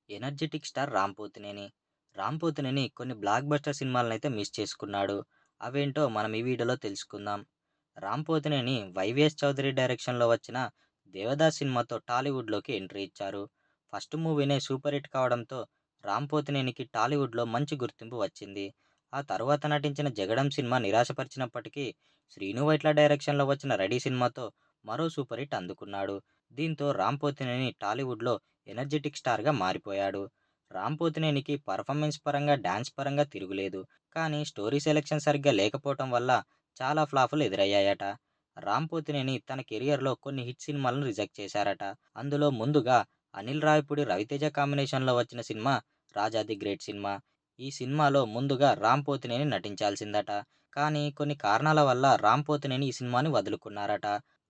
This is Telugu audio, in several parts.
Energetic star Ram Pothineni. రామ్ పోతినేని కొన్ని బ్లాక్ బస్టర్ సినిమాలనైతే మిస్ చేసుకున్నాడు. అవేంటో మనం ఈ వీడియోలో తెలుసుకుందాం. రామ్ పోతినేని వైవిఎస్ చౌదరి డైరెక్షన్‌లో వచ్చిన 'దేవదాస్' సినిమాతో టాలీవుడ్‌లోకి ఎంట్రీ ఇచ్చారు. ఫస్ట్ మూవీనే సూపర్ హిట్ కావడంతో రామ్ పోతినేనికి టాలీవుడ్‌లో మంచి గుర్తింపు వచ్చింది. ఆ తరువాత నటించిన 'జగడం' సినిమా నిరాశపరిచినప్పటికీ 'శ్రీను వైట్ల' డైరెక్షన్‌లో వచ్చిన 'రెడీ' సినిమాతో మరో సూపర్ హిట్ అందుకున్నాడు. దీంతో రామ్ పోతినేని టాలీవుడ్‌లో ఎనర్జెటిక్ స్టార్‌గా మారిపోయాడు. రామ్ పోతినేనికి పర్ఫార్మెన్స్ పరంగా, డాన్స్ పరంగా తిరుగులేదు. కానీ స్టోరీ సెలెక్షన్ సరిగ్గా లేకపోవటం వల్ల చాలా ఫ్లాపులు ఎదురయ్యాయట. రామ్ పోతినేని తన కెరియర్‌లో కొన్ని హిట్ సినిమాలను రిజెక్ట్ చేశారట. అందులో ముందుగా అనిల్ రావిపూడి, రవితేజ కాంబినేషన్‌లో వచ్చిన cinema 'Raja the great' cinema. ఈ సినిమాలో ముందుగా రామ్ పోతినేని నటించాల్సిందట. కానీ కొన్ని కారణాల వల్ల రామ్ పోతినేని ఈ సినిమాని వదులుకున్నారట.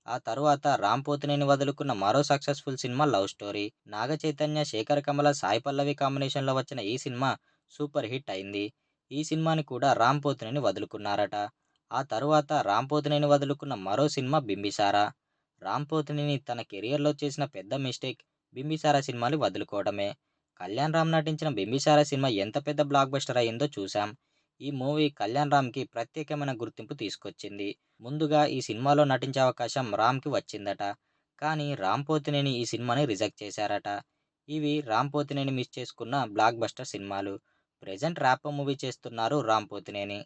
ఆ తరువాత రామ్ పోతినేని వదులుకున్న మరో successful cinema 'love story'. Naga Chaitanya, Sekhar Kammula, Sai Pallavi కాంబినేషన్‌లో వచ్చిన ఈ సినిమా సూపర్ హిట్ అయింది. ఈ సినిమాని కూడా రామ్ పోతినేని వదులుకున్నారట. ఆ తరువాత రామ్ పోతినేని వదులుకున్న మరో సినిమా 'బింబిసార'. రామ్ పోతినేని తన కెరియర్‌లో చేసిన పెద్ద మిస్టేక్ 'బింబిసార' సినిమాని వదులుకోవడమే. కళ్యాణ్ రామ్ నటించిన 'బింబిసార' సినిమా ఎంత పెద్ద బ్లాక్ బస్టర్ అయిందో చూసాం. ఈ మూవీ కళ్యాణ్ రామ్‌కి ప్రత్యేకమైన గుర్తింపు తీసుకొచ్చింది. ముందుగా ఈ సినిమాలో నటించే అవకాశం రామ్‌కి వచ్చిందట. కానీ రామ్ పోతినేని ఈ సినిమాని రిజెక్ట్ చేశారట. ఇవి రామ్ పోతినేని మిస్ చేసుకున్న బ్లాక్ బస్టర్ సినిమాలు. ప్రెజెంట్ 'ర్యాపో' మూవీ చేస్తున్నారు రామ్ పోతినేని.